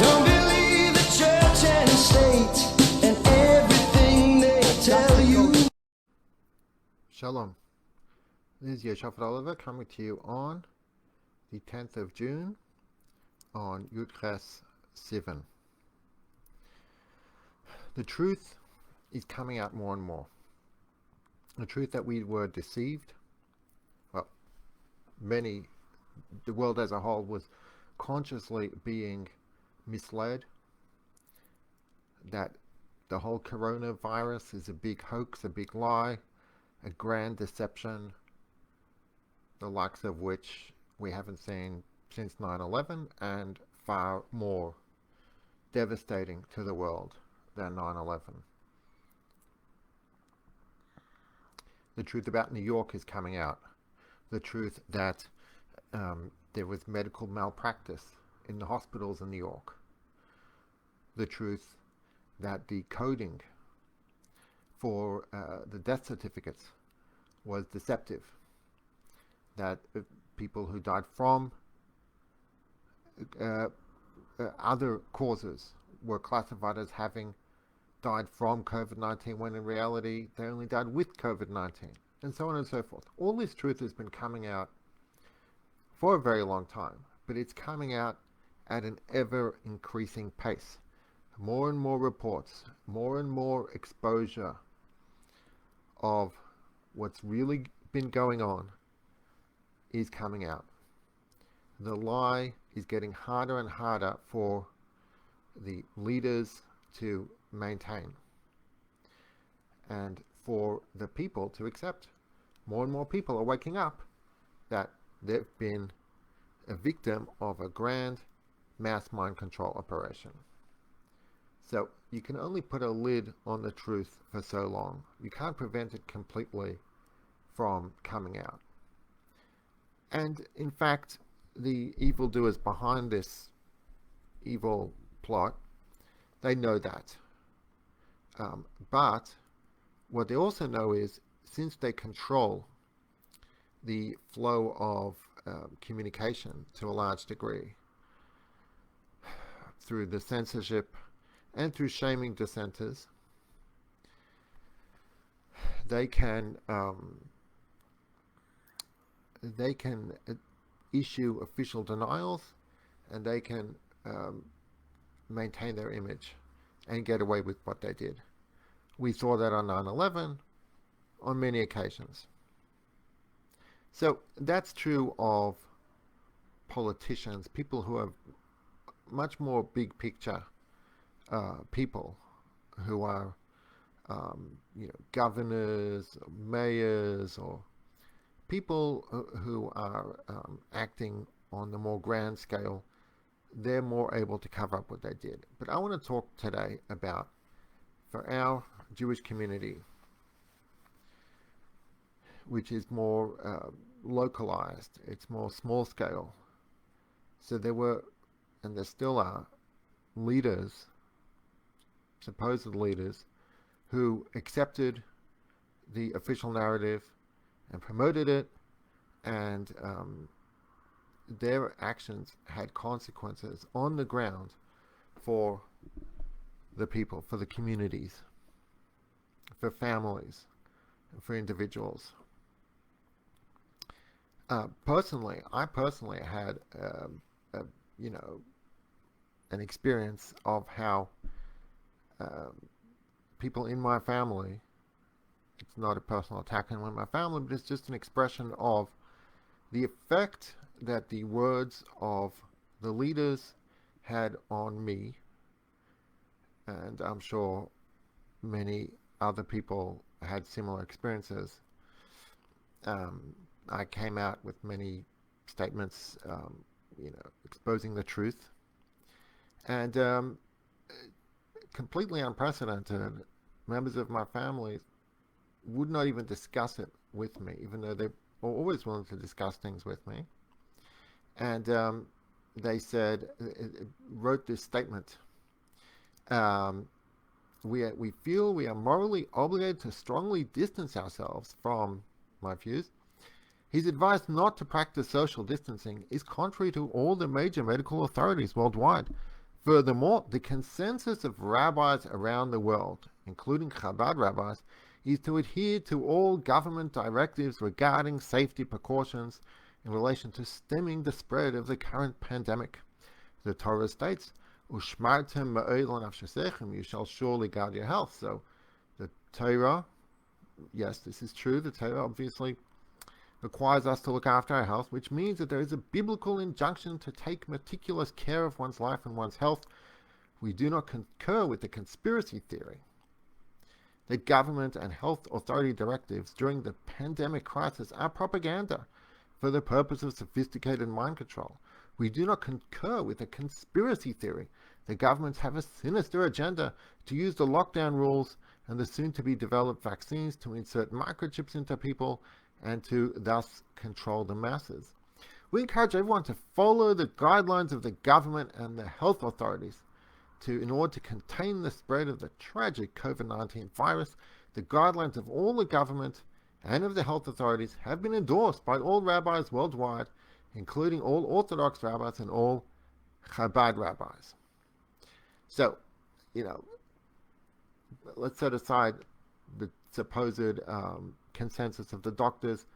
Don't believe the church and state and everything they tell you. Shalom. This is Yehoishophot Oliver coming to you on the 10th of June on Yud-Ches Sivan. The truth is coming out more and more. The truth that we were deceived, well, the world as a whole was consciously being misled, that the whole coronavirus is a big hoax, a big lie, a grand deception, the likes of which we haven't seen since 9/11, and far more devastating to the world than 9/11. The truth about New York is coming out. The truth that there was medical malpractice in the hospitals in New York. The truth that the coding for the death certificates was deceptive. That people who died from other causes were classified as having died from COVID-19 when in reality they only died with COVID-19, and so on and so forth. All this truth has been coming out for a very long time, but it's coming out at an ever increasing pace. More and more reports, more and more exposure of what's really been going on is coming out. The lie is getting harder and harder for the leaders to maintain and for the people to accept. More and more people are waking up that they've been a victim of a grand mass mind control operation. So you can only put a lid on the truth for so long. You can't prevent it completely from coming out. And in fact, the evildoers behind this evil plot, they know that. But what they also know is, since they control the flow of communication to a large degree through the censorship and through shaming dissenters, they can issue official denials, and they can maintain their image and get away with what they did. We saw that on 9/11 on many occasions. So that's true of politicians, people who are much more big picture people, who are governors, or mayors, or people who are acting on the more grand scale. They're more able to cover up what they did. But I want to talk today about, for our Jewish community, which is more localized, it's more small scale. So there were, and there still are, leaders, supposed leaders, who accepted the official narrative and promoted it, and their actions had consequences on the ground for the people, for the communities, for families, for individuals. I personally had an experience of how people in my family, it's not a personal attack on my family, but it's just an expression of the effect that the words of the leaders had on me, and I'm sure many other people had similar experiences. I came out with many statements, exposing the truth, and completely unprecedented. Members of my family would not even discuss it with me, even though they were always willing to discuss things with me. And they wrote this statement. We feel we are morally obligated to strongly distance ourselves from my views. His advice not to practice social distancing is contrary to all the major medical authorities worldwide. Furthermore, the consensus of rabbis around the world, including Chabad rabbis, is to adhere to all government directives regarding safety precautions in relation to stemming the spread of the current pandemic. The Torah states, "Ushmartem ma'od l'nafshesechem," you shall surely guard your health. So the Torah, yes, this is true, the Torah obviously requires us to look after our health, which means that there is a biblical injunction to take meticulous care of one's life and one's health. We do not concur with the conspiracy theory that government and health authority directives during the pandemic crisis are propaganda for the purpose of sophisticated mind control. We do not concur with the conspiracy theory that governments have a sinister agenda to use the lockdown rules and the soon-to-be developed vaccines to insert microchips into people and to thus control the masses. We encourage everyone to follow the guidelines of the government and the health authorities in order to contain the spread of the tragic COVID-19 virus. The guidelines of all the government and of the health authorities have been endorsed by all rabbis worldwide, including all Orthodox rabbis and all Chabad rabbis. So, let's set aside the supposed consensus of the doctors.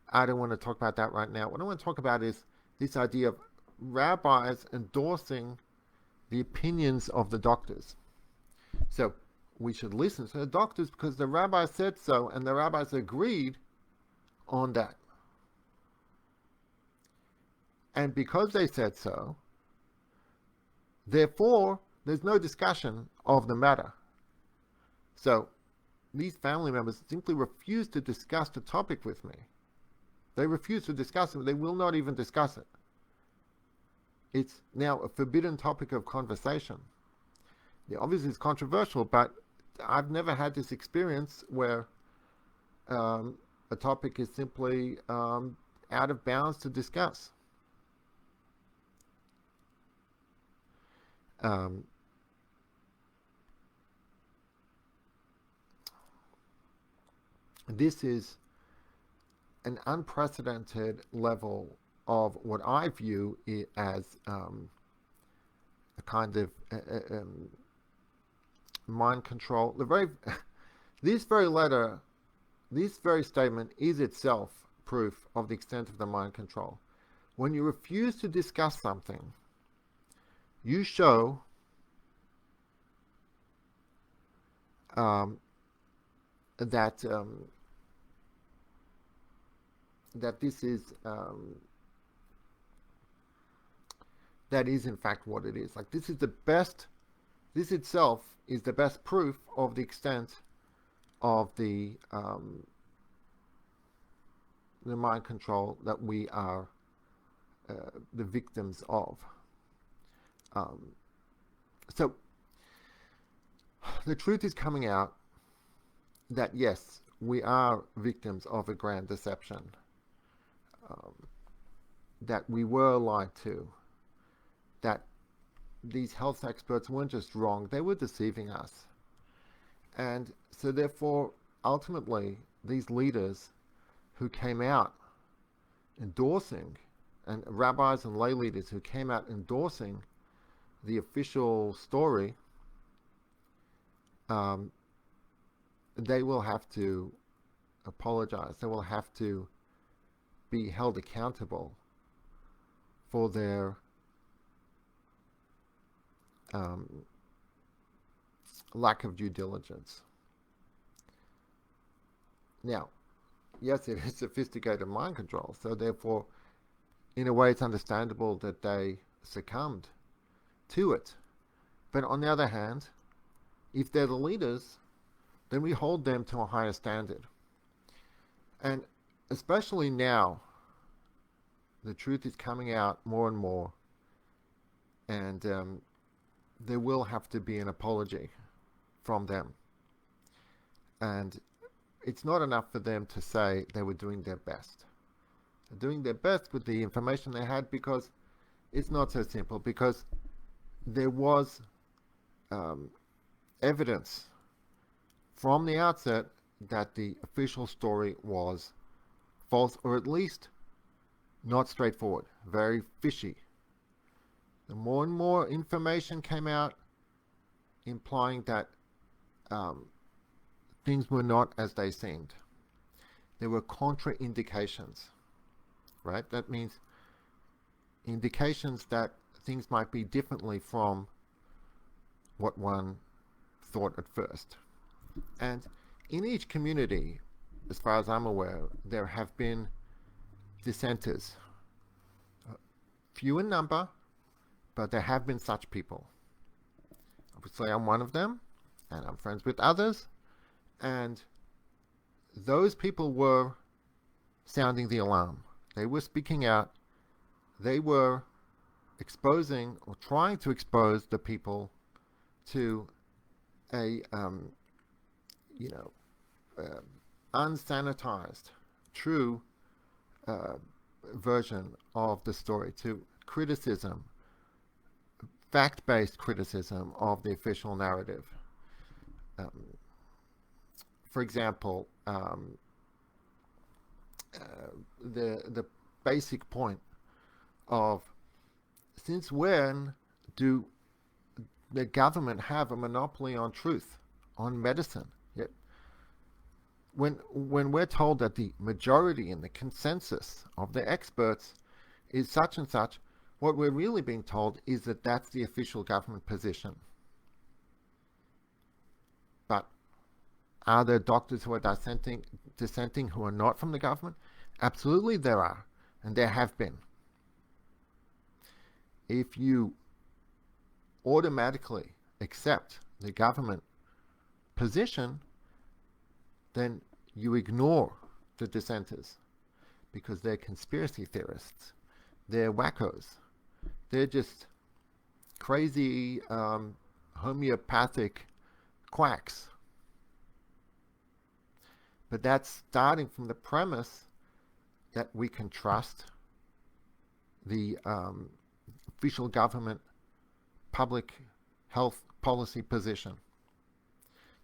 I don't want to talk about that right now. What I want to talk about is this idea of rabbis endorsing the opinions of the doctors. So we should listen to the doctors because the rabbis said so and the rabbis agreed on that. And because they said so, therefore, there's no discussion of the matter. So these family members simply refuse to discuss the topic with me. They refuse to discuss it. They will not even discuss it. It's now a forbidden topic of conversation. Yeah, obviously, it's controversial, but I've never had this experience where a topic is simply out of bounds to discuss. This is an unprecedented level of what I view as a kind of mind control. This very letter, this very statement is itself proof of the extent of the mind control. When you refuse to discuss something, you show that this is that is in fact what it is. Like this itself is the best proof of the extent of the mind control that we are the victims of. So the truth is coming out that yes, we are victims of a grand deception, that we were lied to, that these health experts weren't just wrong, they were deceiving us. And so therefore, ultimately, these leaders who came out endorsing, and rabbis and lay leaders who came out endorsing the official story, they will have to apologize. They will have to be held accountable for their lack of due diligence. Now, yes, it is sophisticated mind control, so therefore, in a way, it's understandable that they succumbed to it. But on the other hand, if they're the leaders, then we hold them to a higher standard. And especially now, the truth is coming out more and more, and there will have to be an apology from them. And it's not enough for them to say they were doing their best. They're doing their best with the information they had, because it's not so simple, because there was evidence from the outset that the official story was false, or at least not straightforward, very fishy. the more and more information came out implying that things were not as they seemed. There were contraindications, right? That means indications that things might be differently from what one thought at first. And in each community, as far as I'm aware, there have been dissenters. Few in number, but there have been such people. Obviously, I'm one of them, and I'm friends with others, and those people were sounding the alarm. They were speaking out. They were exposing or trying to expose the people to a unsanitized, true version of the story, to criticism, fact-based criticism of the official narrative. For example, the basic point of, since when do the government have a monopoly on truth, on medicine? Yet, when we're told that the majority and the consensus of the experts is such and such, what we're really being told is that that's the official government position. But are there doctors who are dissenting who are not from the government? Absolutely there are, and there have been. If you automatically accept the government position, then you ignore the dissenters, because they're conspiracy theorists, they're wackos, they're just crazy homeopathic quacks. But that's starting from the premise that we can trust the official government public health policy position,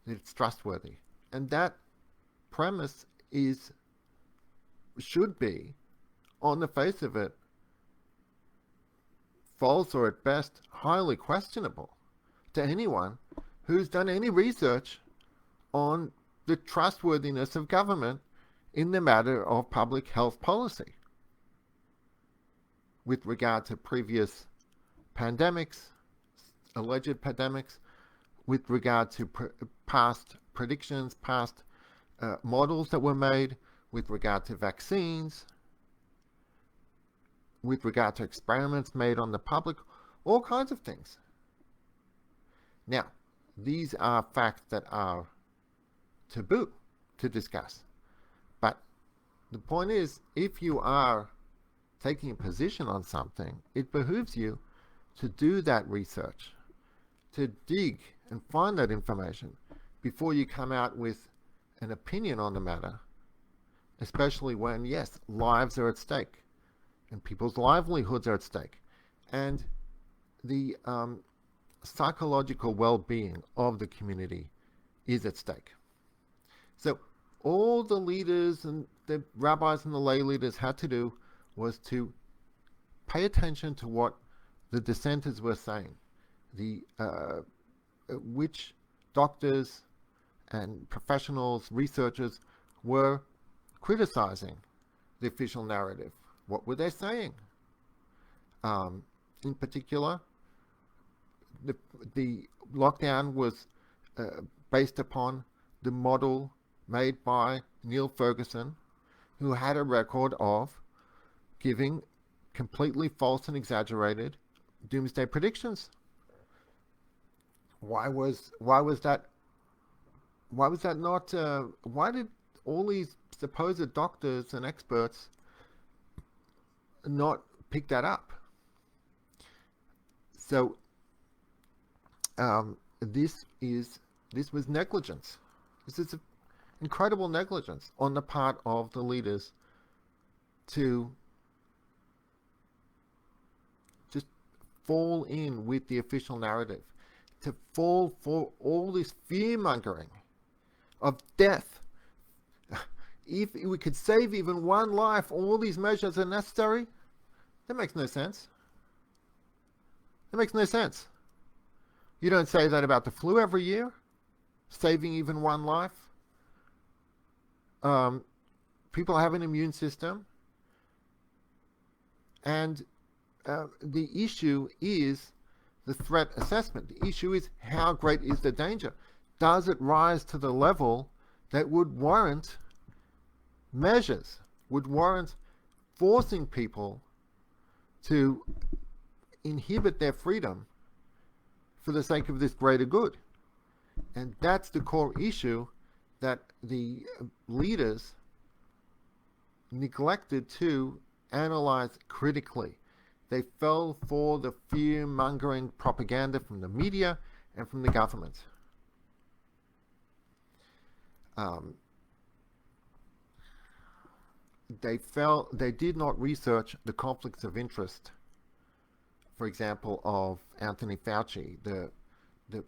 that it's trustworthy. And that premise should be, on the face of it, false, or at best highly questionable to anyone who's done any research on the trustworthiness of government in the matter of public health policy with regard to previous pandemics, alleged pandemics, with regard to past predictions, past models that were made, with regard to vaccines, with regard to experiments made on the public, all kinds of things. Now, these are facts that are taboo to discuss. But the point is, if you are taking a position on something, it behooves you to do that research, to dig and find that information before you come out with an opinion on the matter, especially when, yes, lives are at stake and people's livelihoods are at stake, and the psychological well-being of the community is at stake. So all the leaders and the rabbis and the lay leaders had to do was to pay attention to what the dissenters were saying, which doctors and professionals, researchers were criticizing the official narrative. What were they saying? In particular, the lockdown was based upon the model made by Neil Ferguson, who had a record of giving completely false and exaggerated doomsday predictions. Why did all these supposed doctors and experts not pick that up? So this was negligence. This is incredible negligence on the part of the leaders to just fall in with the official narrative, to fall for all this fear-mongering of death. If we could save even one life, all these measures are necessary. That makes no sense. It makes no sense. You don't say that about the flu every year, saving even one life. People have an immune system, and the issue is the threat assessment. The issue is, how great is the danger? Does it rise to the level that would warrant measures, would warrant forcing people to inhibit their freedom for the sake of this greater good? And that's the core issue that the leaders neglected to analyze critically. They fell for the fear-mongering propaganda from the media and from the government. They did not research the conflicts of interest, for example, of Anthony Fauci. The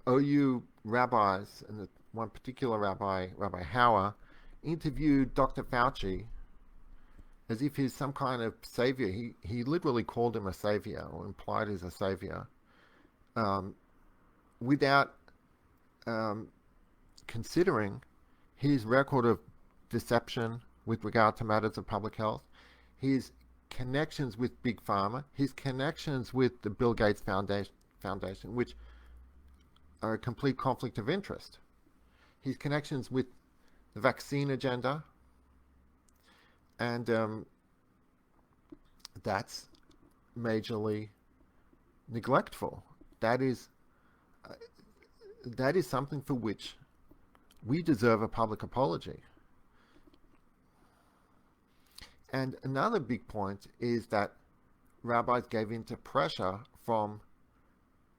OU rabbis, and the one particular rabbi, Rabbi Hauer, interviewed Dr. Fauci as if he's some kind of savior. He literally called him a savior, or implied he's a savior, without considering his record of deception with regard to matters of public health, his connections with Big Pharma, his connections with the Bill Gates Foundation, which are a complete conflict of interest, his connections with the vaccine agenda, and that's majorly neglectful. That is something for which we deserve a public apology. And another big point is that rabbis gave in to pressure from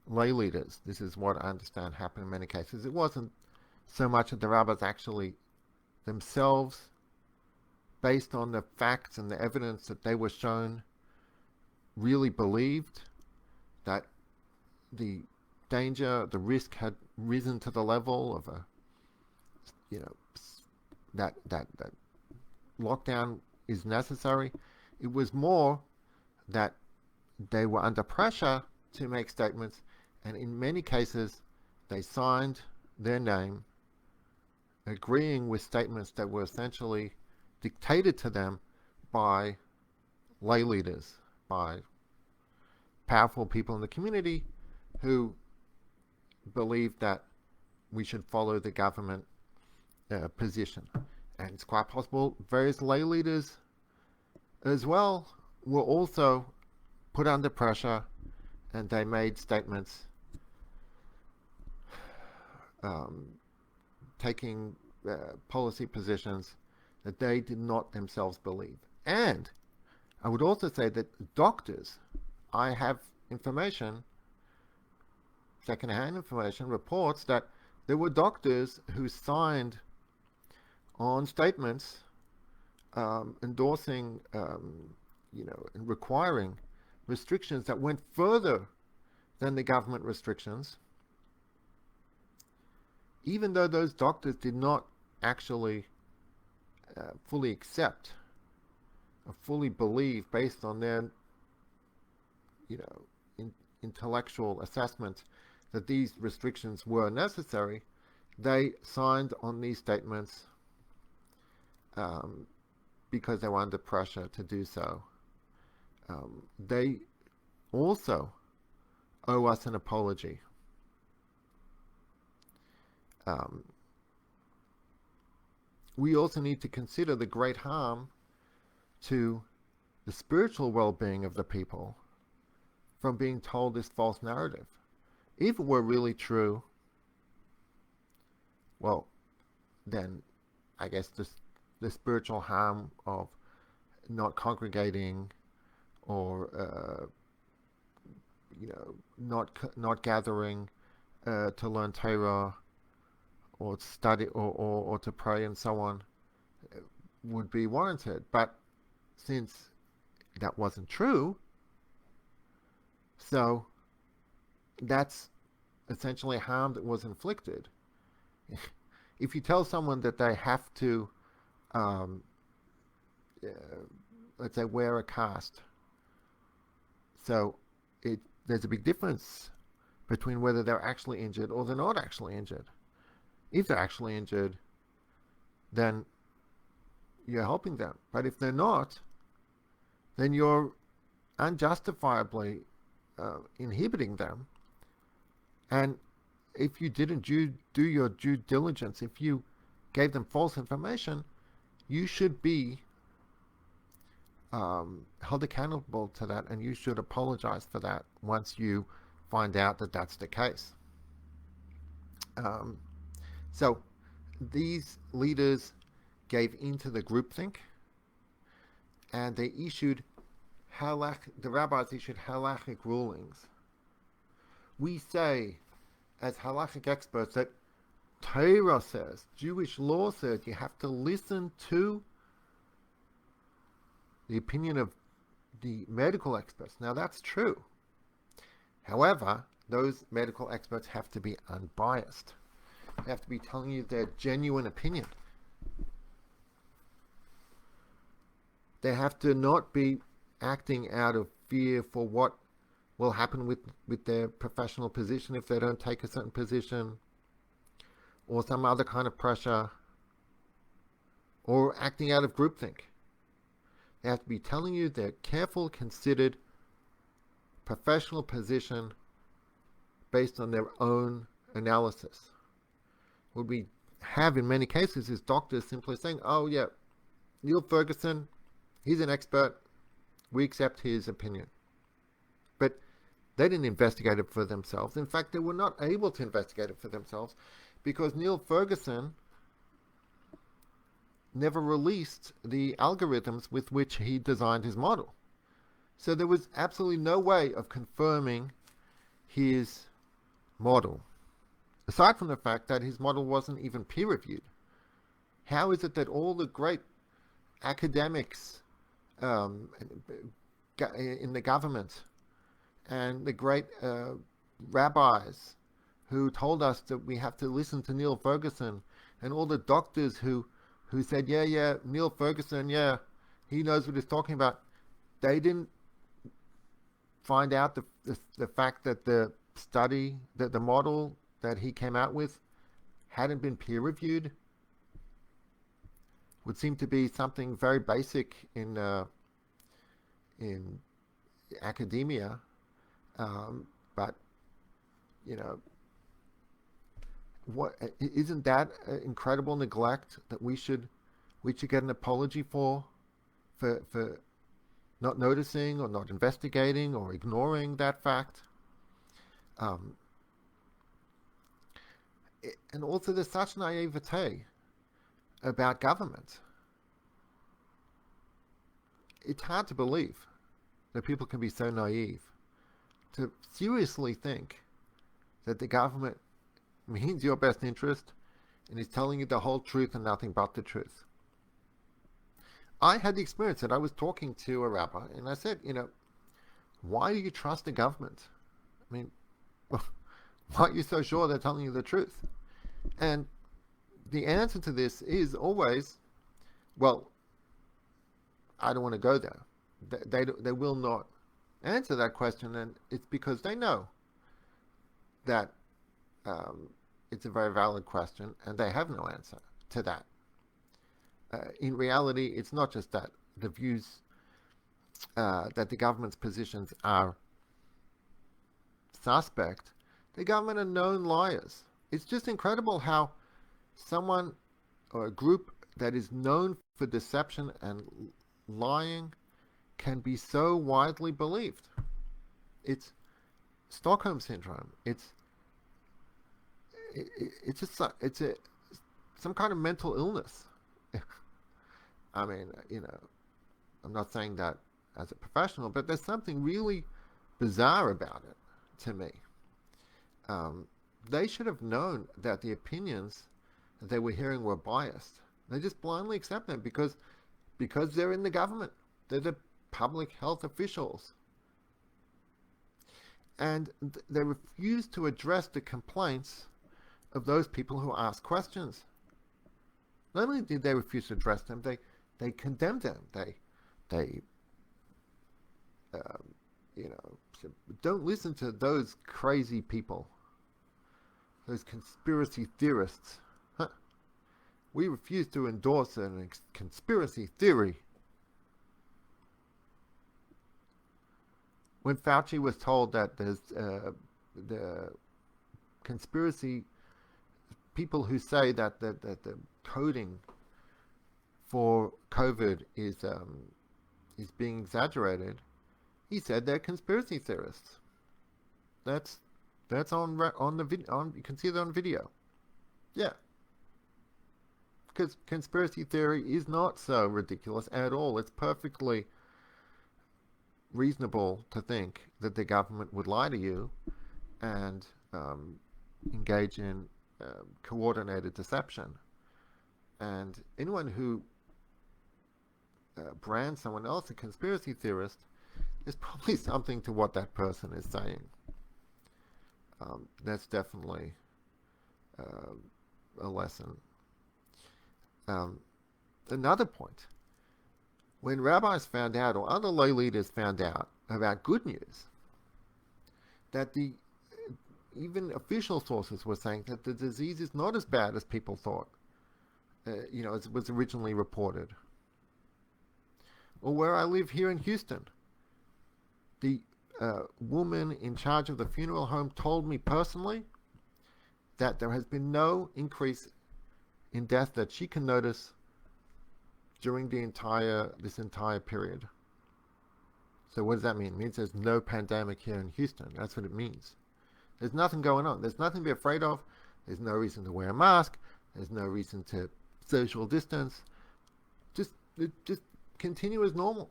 lay leaders. This is what I understand happened in many cases. It wasn't so much that the rabbis actually themselves, based on the facts and the evidence that they were shown, really believed that the danger, the risk had risen to the level of that lockdown is necessary. It was more that they were under pressure to make statements, and in many cases they signed their name agreeing with statements that were essentially dictated to them by lay leaders, by powerful people in the community who believed that we should follow the government position. And it's quite possible various lay leaders as well were also put under pressure, and they made statements taking policy positions that they did not themselves believe. And I would also say that doctors, I have information, second-hand information, reports that there were doctors who signed on statements endorsing, and requiring restrictions that went further than the government restrictions, even though those doctors did not actually fully accept or fully believe, based on their intellectual assessment, that these restrictions were necessary. They signed on these statements because they were under pressure to do so. They also owe us an apology. We also need to consider the great harm to the spiritual well-being of the people from being told this false narrative. If it were really true, well, then I guess the spiritual harm of not congregating, or not gathering to learn Torah, or to study, or to pray, and so on, would be warranted. But since that wasn't true, so that's essentially harm that was inflicted. If you tell someone that they have to, let's say, wear a cast, so there's a big difference between whether they're actually injured or they're not actually injured. If they're actually injured, then you're helping them. But if they're not, then you're unjustifiably inhibiting them. And if you didn't do your due diligence, if you gave them false information, you should be held accountable to that, and you should apologize for that once you find out that that's the case. So these leaders gave into the groupthink, and they issued the rabbis issued halachic rulings. We say, as halachic experts, that Torah says, Jewish law says, you have to listen to the opinion of the medical experts. Now that's true. However, those medical experts have to be unbiased. They have to be telling you their genuine opinion. They have to not be acting out of fear for what will happen with their professional position if they don't take a certain position, or some other kind of pressure, or acting out of groupthink. They have to be telling you their careful, considered, professional position based on their own analysis. What we have in many cases is doctors simply saying, oh yeah, Neil Ferguson, he's an expert, we accept his opinion. But they didn't investigate it for themselves. In fact, they were not able to investigate it for themselves because Neil Ferguson never released the algorithms with which he designed his model. So there was absolutely no way of confirming his model, aside from the fact that his model wasn't even peer-reviewed. How is it that all the great academics in the government and the great rabbis who told us that we have to listen to Neil Ferguson, and all the doctors who said, yeah, Neil Ferguson, yeah, he knows what he's talking about, they didn't find out the fact that the study, that the model that he came out with hadn't been peer-reviewed? Would seem to be something very basic in academia, but what isn't that incredible neglect that we should get an apology for not noticing or not investigating or ignoring that fact? And also there's such naivete about government. It's hard to believe that people can be so naive to seriously think that the government means your best interest and is telling you the whole truth and nothing but the truth. I had the experience that I was talking to a rabbi and I said, why do you trust the government? I mean, why are you so sure they're telling you the truth? And the answer to this is always, well, I don't want to go there. They will not answer that question, and it's because they know that it's a very valid question, and they have no answer to that. In reality, it's not just that the views that the government's positions are suspect. The government are known liars. It's just incredible how someone or a group that is known for deception and lying can be so widely believed. It's Stockholm syndrome. It's some kind of mental illness. I mean, I'm not saying that as a professional, but there's something really bizarre about it to me. They should have known that the opinions that they were hearing were biased. They just blindly accept them because they're in the government. They're the public health officials. And they refuse to address the complaints of those people who ask questions. Not only did they refuse to address them, they condemned them. They don't listen to those crazy people, those conspiracy theorists. Huh. We refuse to endorse a conspiracy theory. When Fauci was told that there's the conspiracy people who say that the coding for COVID is being exaggerated, he said they're conspiracy theorists. That's on the video. You can see that on video. Yeah, because conspiracy theory is not so ridiculous at all. It's perfectly reasonable to think that the government would lie to you and engage in coordinated deception. And anyone who brands someone else a conspiracy theorist, there's probably something to what that person is saying. That's definitely a lesson. Another point, when rabbis found out, or other lay leaders found out about good news, that even official sources were saying that the disease is not as bad as people thought, as it was originally reported. Or where I live here in Houston, the woman in charge of the funeral home told me personally that there has been no increase in death that she can notice during this entire period. So what does that mean? It means there's no pandemic here in Houston. That's what it means. There's nothing going on. There's nothing to be afraid of. There's no reason to wear a mask. There's no reason to social distance. Just continue as normal.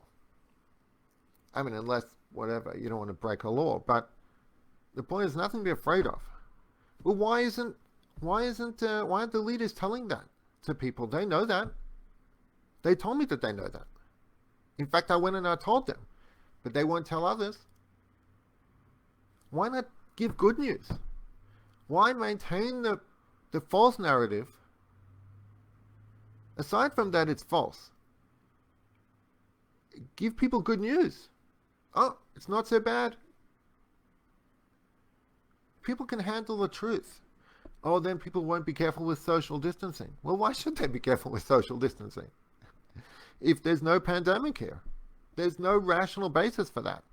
I mean, unless whatever, you don't want to break a law. But the point is nothing to be afraid of. Well, why aren't the leaders telling that to people? They know that. They told me that they know that. In fact, I went and I told them, but they won't tell others. Why not give good news? Why maintain the false narrative? Aside from that, it's false. Give people good news. Oh, it's not so bad. People can handle the truth. Oh, then people won't be careful with social distancing. Well, why should they be careful with social distancing? If there's no pandemic here, there's no rational basis for that.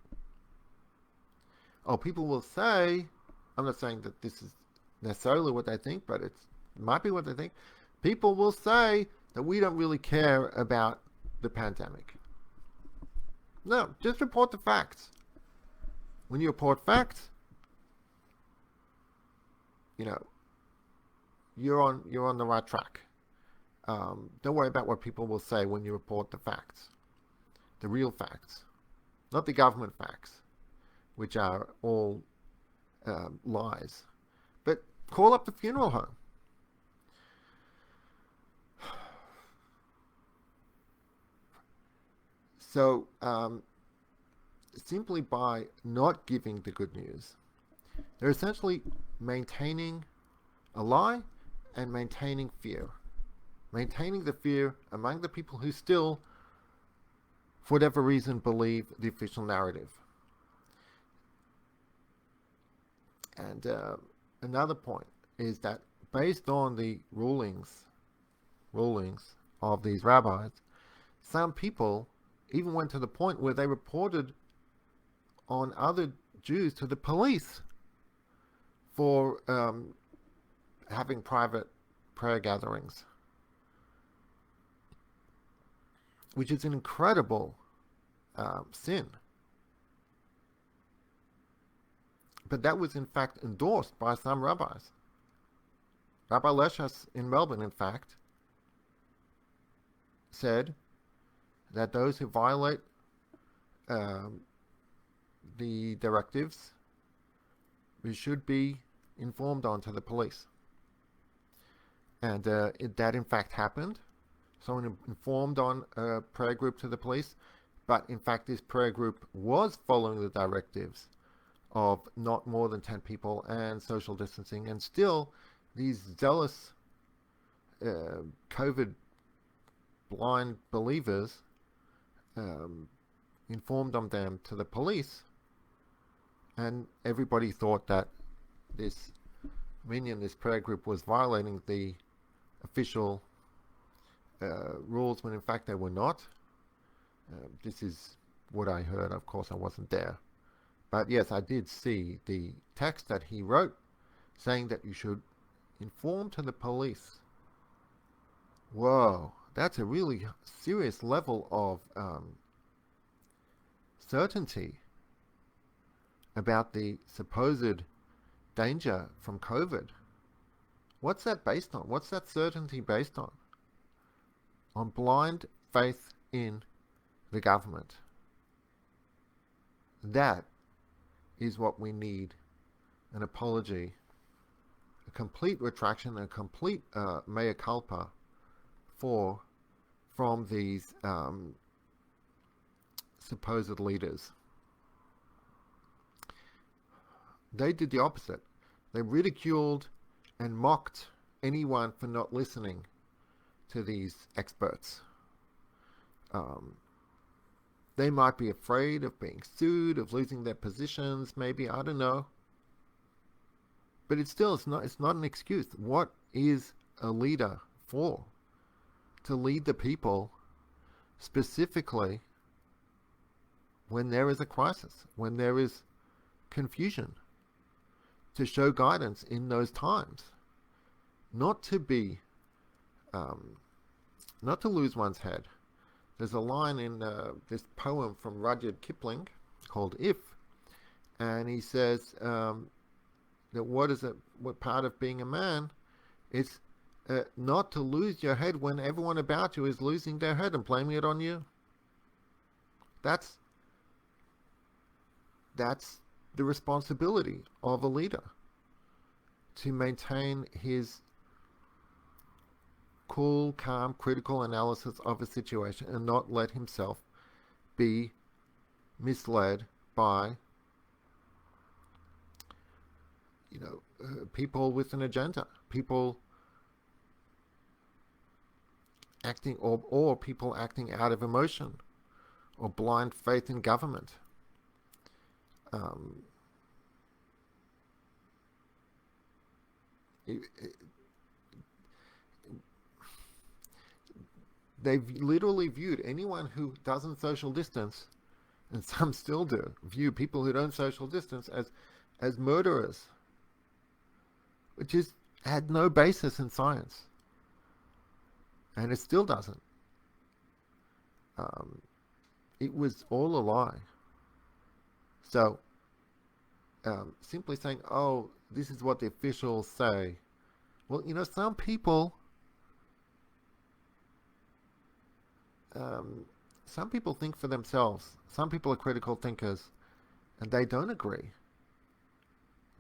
Oh, people will say, I'm not saying that this is necessarily what they think, but it might be what they think. People will say that we don't really care about the pandemic. No, just report the facts. When you report facts, you're on the right track. Don't worry about what people will say when you report the facts, the real facts, not the government facts, which are all lies. But call up the funeral home. So simply by not giving the good news, they're essentially maintaining a lie and maintaining fear. Maintaining the fear among the people who still, for whatever reason, believe the official narrative. And another point is that based on the rulings of these rabbis, some people even went to the point where they reported on other Jews to the police for having private prayer gatherings, which is an incredible sin. But that was in fact endorsed by some rabbis. Rabbi Leshas in Melbourne, in fact, said that those who violate the directives should be informed on to the police. And that in fact happened. Someone informed on a prayer group to the police, but in fact this prayer group was following the directives of not more than 10 people and social distancing, and still these zealous COVID blind believers informed on them to the police, And everybody thought that this minion, this prayer group, was violating the official rules when in fact they were not. This is what I heard. Of course, I wasn't there. But yes, I did see the text that he wrote saying that you should inform to the police. Whoa, that's a really serious level of certainty about the supposed danger from COVID. What's that based on? What's that certainty based on? On blind faith in the government. That is what we need. An apology, a complete retraction, a complete mea culpa from these supposed leaders. They did the opposite. They ridiculed and mocked anyone for not listening to these experts. They might be afraid of being sued, of losing their positions, maybe, I don't know. But it's not an excuse. What is a leader for? To lead the people specifically when there is a crisis, when there is confusion, to show guidance in those times, not to be, not to lose one's head. There's a line in this poem from Rudyard Kipling called "If," and he says that what part of being a man is not to lose your head when everyone about you is losing their head and blaming it on you. That's the responsibility of a leader, to maintain his cool, calm, critical analysis of a situation and not let himself be misled by people with an agenda, people acting or people acting out of emotion or blind faith in government. They've literally viewed anyone who doesn't social distance, and some still do, view people who don't social distance as murderers, which had no basis in science, and it still doesn't. It was all a lie. So simply saying, "Oh, this is what the officials say," well, some people think for themselves. Some people are critical thinkers, and they don't agree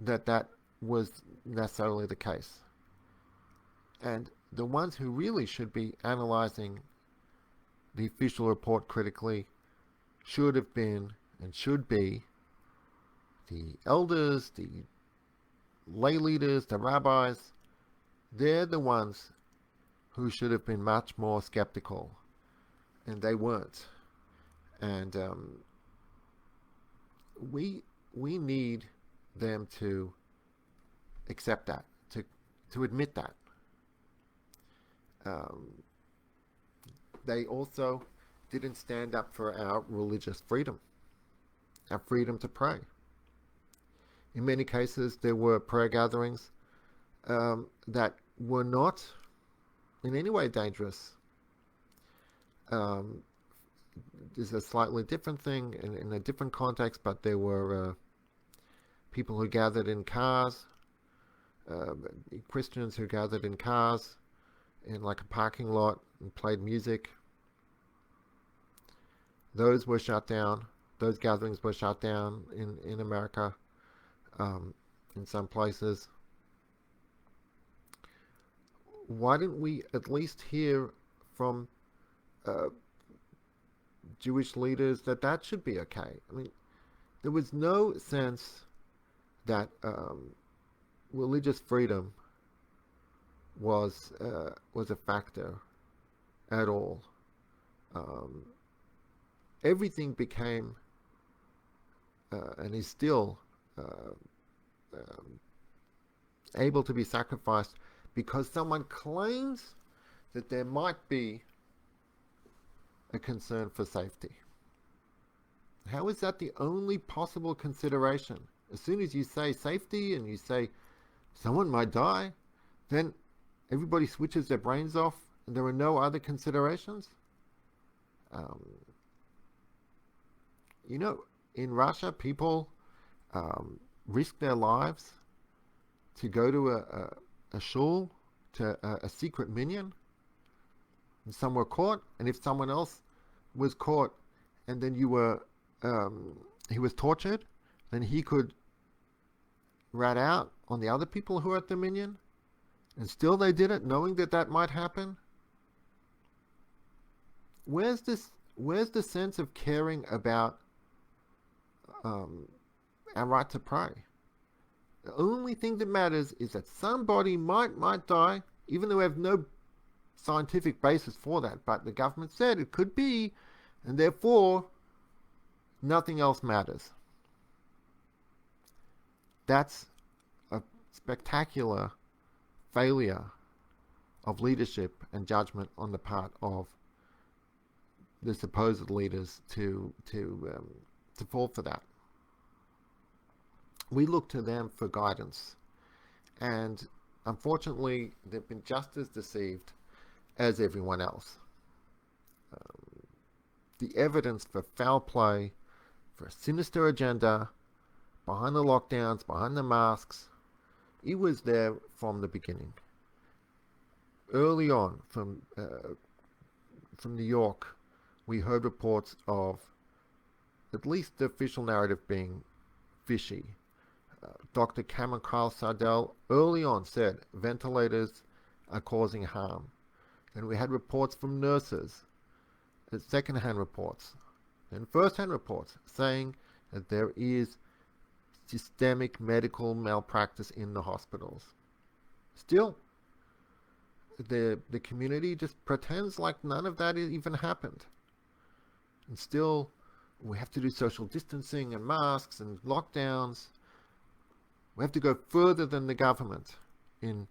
that was necessarily the case. And the ones who really should be analyzing the official report critically should have been and should be the elders, the lay leaders, the rabbis. They're the ones who should have been much more skeptical, and they weren't. And we need them to accept that, to admit that. They also didn't stand up for our religious freedom, our freedom to pray. In many cases, there were prayer gatherings that were not in any way dangerous. Is a slightly different thing in a different context, but there were people who gathered in cars, Christians who gathered in cars in like a parking lot and played music. Those were shut down. Those gatherings were shut down in America, in some places. Why didn't we at least hear from Jewish leaders that should be okay? I mean, there was no sense that religious freedom was a factor at all. Everything became and is still able to be sacrificed because someone claims that there might be a concern for safety. How is that the only possible consideration? As soon as you say safety and you say someone might die, then everybody switches their brains off and there are no other considerations? In Russia, people risk their lives to go to a shul, to a secret minyan, and some were caught, and if someone else was caught and then he was tortured, then he could rat out on the other people who were at the minyan, and still they did it, knowing that that might happen. Where's the sense of caring about our right to pray? The only thing that matters is that somebody might die, even though we have no scientific basis for that, but the government said it could be, and therefore nothing else matters. That's a spectacular failure of leadership and judgment on the part of the supposed leaders to fall for that. We look to them for guidance, and unfortunately they've been just as deceived as everyone else. The evidence for foul play, for a sinister agenda, behind the lockdowns, behind the masks, it was there from the beginning. Early on, from New York, we heard reports of at least the official narrative being fishy. Dr. Cameron Kyle Sardell early on said ventilators are causing harm. And we had reports from nurses, second-hand reports, and first-hand reports saying that there is systemic medical malpractice in the hospitals. Still, the community just pretends like none of that even happened. And still, we have to do social distancing and masks and lockdowns. We have to go further than the government in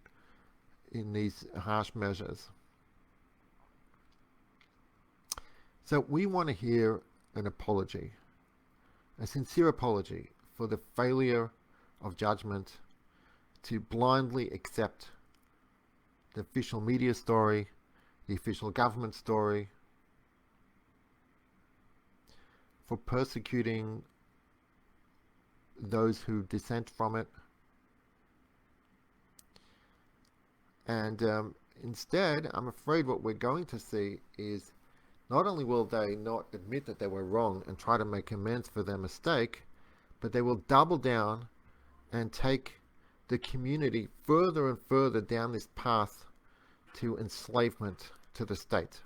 these harsh measures. So we want to hear an apology, a sincere apology for the failure of judgment to blindly accept the official media story, the official government story, for persecuting those who dissent from it. And instead, I'm afraid what we're going to see is not only will they not admit that they were wrong and try to make amends for their mistake, but they will double down and take the community further and further down this path to enslavement to the state.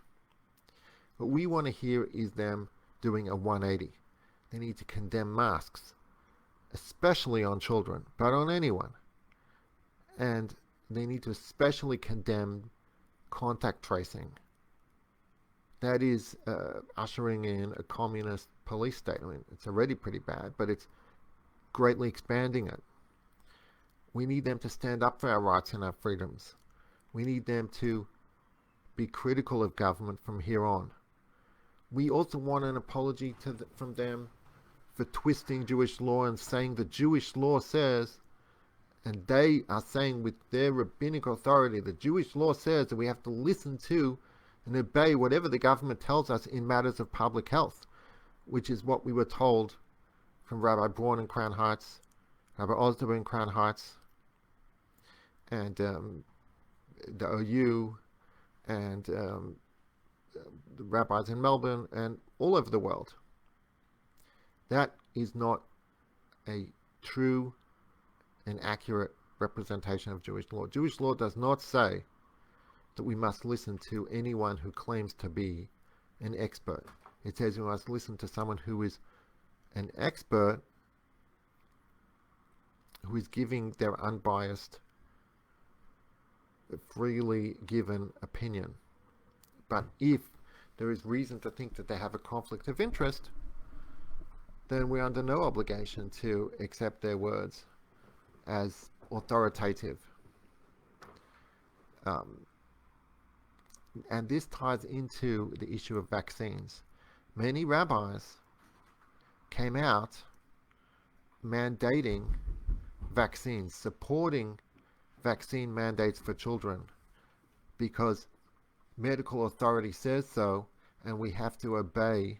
What we want to hear is them doing a 180. They need to condemn masks, especially on children, but on anyone. And they need to especially condemn contact tracing. That is ushering in a communist police state. I mean, it's already pretty bad, but it's greatly expanding it. We need them to stand up for our rights and our freedoms. We need them to be critical of government from here on. We also want an apology from them for twisting Jewish law and saying the Jewish law says, and they are saying with their rabbinic authority, the Jewish law says that we have to listen to and obey whatever the government tells us in matters of public health, which is what we were told from Rabbi Braun in Crown Heights, Rabbi Osder in Crown Heights, and the OU, and the rabbis in Melbourne, and all over the world. That is not a true and accurate representation of Jewish law. Jewish law does not say that we must listen to anyone who claims to be an expert. It says we must listen to someone who is an expert, who is giving their unbiased, freely given opinion. But if there is reason to think that they have a conflict of interest, then we're under no obligation to accept their words as authoritative. And this ties into the issue of vaccines. Many rabbis came out mandating vaccines, supporting vaccine mandates for children, because medical authority says so, and we have to obey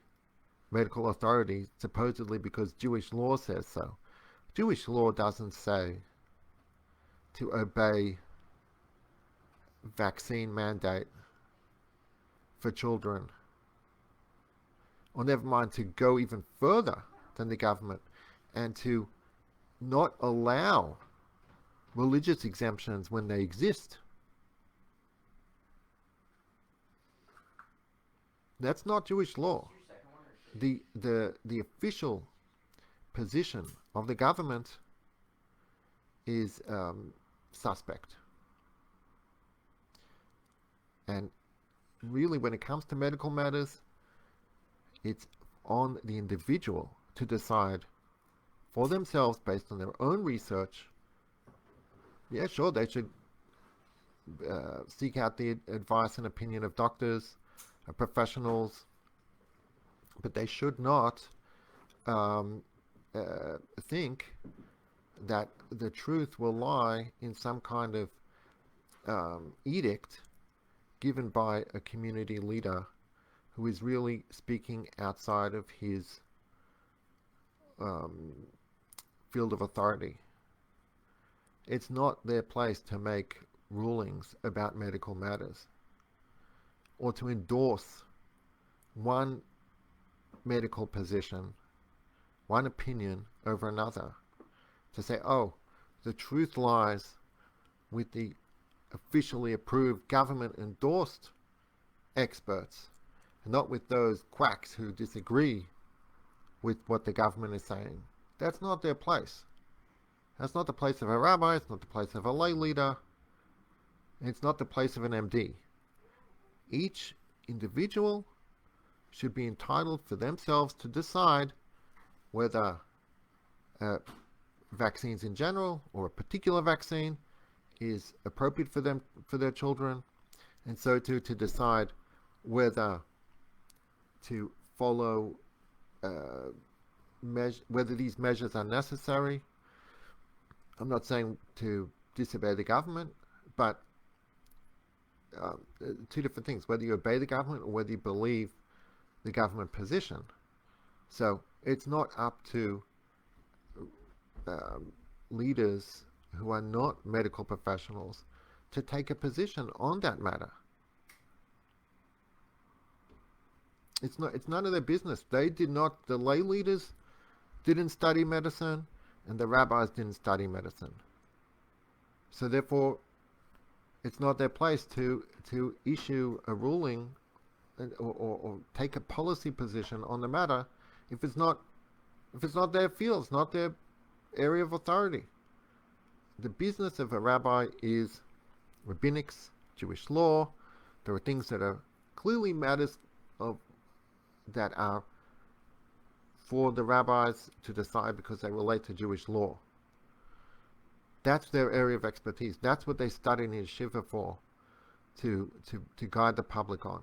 medical authority, supposedly because Jewish law says so. Jewish law doesn't say to obey vaccine mandate for children, or never mind to go even further than the government and to not allow religious exemptions when they exist. That's not Jewish law. The official position of the government is suspect. And really, when it comes to medical matters, it's on the individual to decide for themselves based on their own research. Yeah, sure, they should seek out the advice and opinion of doctors, professionals, but they should not think that the truth will lie in some kind of edict given by a community leader who is really speaking outside of his field of authority. It's not their place to make rulings about medical matters or to endorse one medical position, one opinion over another, to say, oh, the truth lies with the officially approved government endorsed experts, and not with those quacks who disagree with what the government is saying. That's not their place. That's not the place of a rabbi, it's not the place of a lay leader, it's not the place of an MD. Each individual should be entitled for themselves to decide whether vaccines in general or a particular vaccine is appropriate for them, for their children, and so too to decide whether to follow whether these measures are necessary. I'm not saying to disobey the government, but two different things, whether you obey the government or whether you believe the government position. So it's not up to leaders who are not medical professionals to take a position on that matter. It's none of their business. They did not, the lay leaders didn't study medicine, and the rabbis didn't study medicine. So therefore, it's not their place to issue a ruling or take a policy position on the matter if it's not their field, it's not their area of authority. The business of a rabbi is rabbinics, Jewish law. There are things that are clearly matters that are for the rabbis to decide because they relate to Jewish law. That's their area of expertise. That's what they study in yeshiva for, to guide the public on.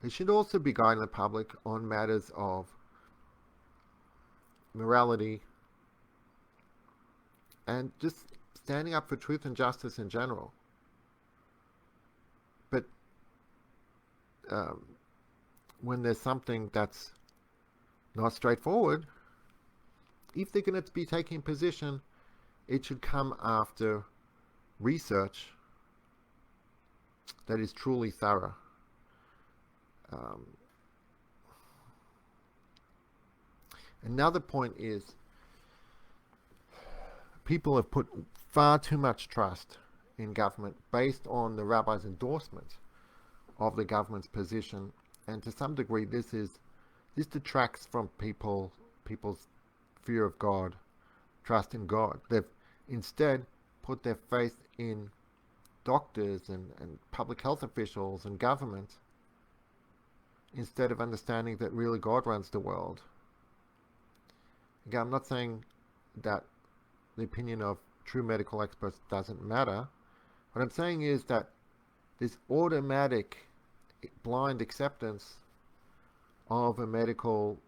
They should also be guiding the public on matters of morality and just standing up for truth and justice in general. But when there's something that's not straightforward, if they're going to be taking a position, it should come after research that is truly thorough. Another point is people have put far too much trust in government based on the rabbi's endorsement of the government's position, and to some degree this detracts from people's fear of God, trust in God. They've instead put their faith in doctors and public health officials and government, instead of understanding that really God runs the world. Again, I'm not saying that the opinion of true medical experts doesn't matter. What I'm saying is that this automatic blind acceptance of a medical,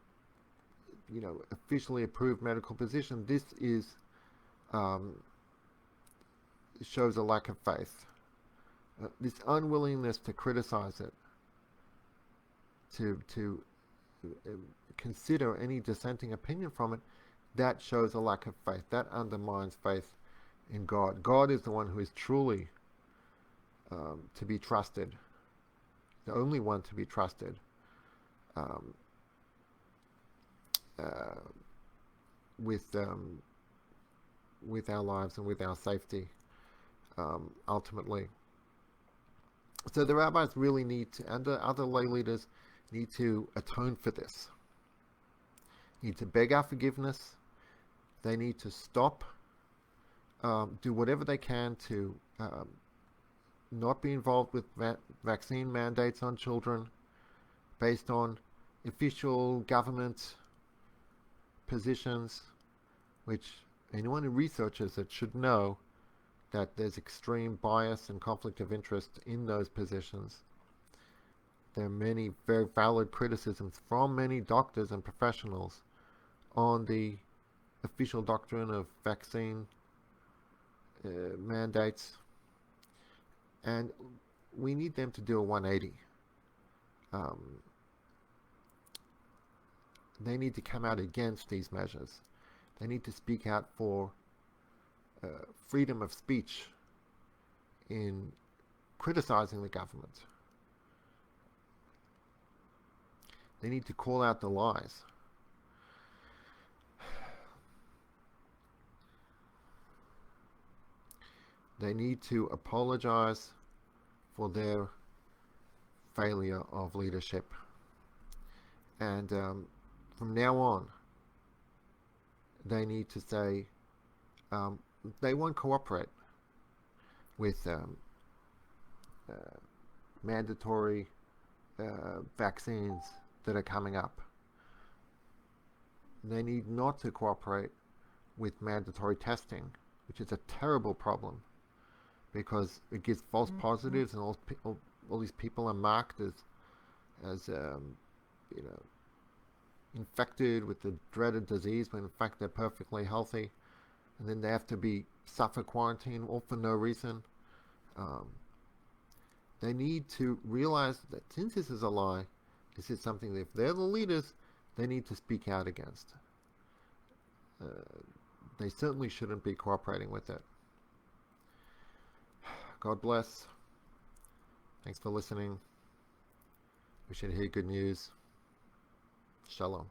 officially approved medical position, this shows a lack of faith. This unwillingness to criticize it, to consider any dissenting opinion from it, that shows a lack of faith. That undermines faith in God. God is the one who is truly to be trusted, the only one to be trusted with our lives and with our safety, ultimately. So the rabbis really need to, and the other lay leaders need to atone for this. Need to beg our forgiveness. They need to stop, do whatever they can to not be involved with vaccine mandates on children based on official government positions, which anyone who researches it should know that there's extreme bias and conflict of interest in those positions. There are many very valid criticisms from many doctors and professionals on the official doctrine of vaccine mandates, and we need them to do a 180. They need to come out against these measures. They need to speak out for freedom of speech in criticizing the government. They need to call out the lies. They need to apologize for their failure of leadership. And from now on, they need to say they won't cooperate with mandatory vaccines that are coming up. They need not to cooperate with mandatory testing, which is a terrible problem because it gives false positives, and all these people are marked as infected with the dreaded disease when in fact they're perfectly healthy, and then they have to suffer quarantine all for no reason. They need to realize that since this is a lie, this is something that if they're the leaders, they need to speak out against. They certainly shouldn't be cooperating with it. God bless. Thanks for listening. We should hear good news. Shalom.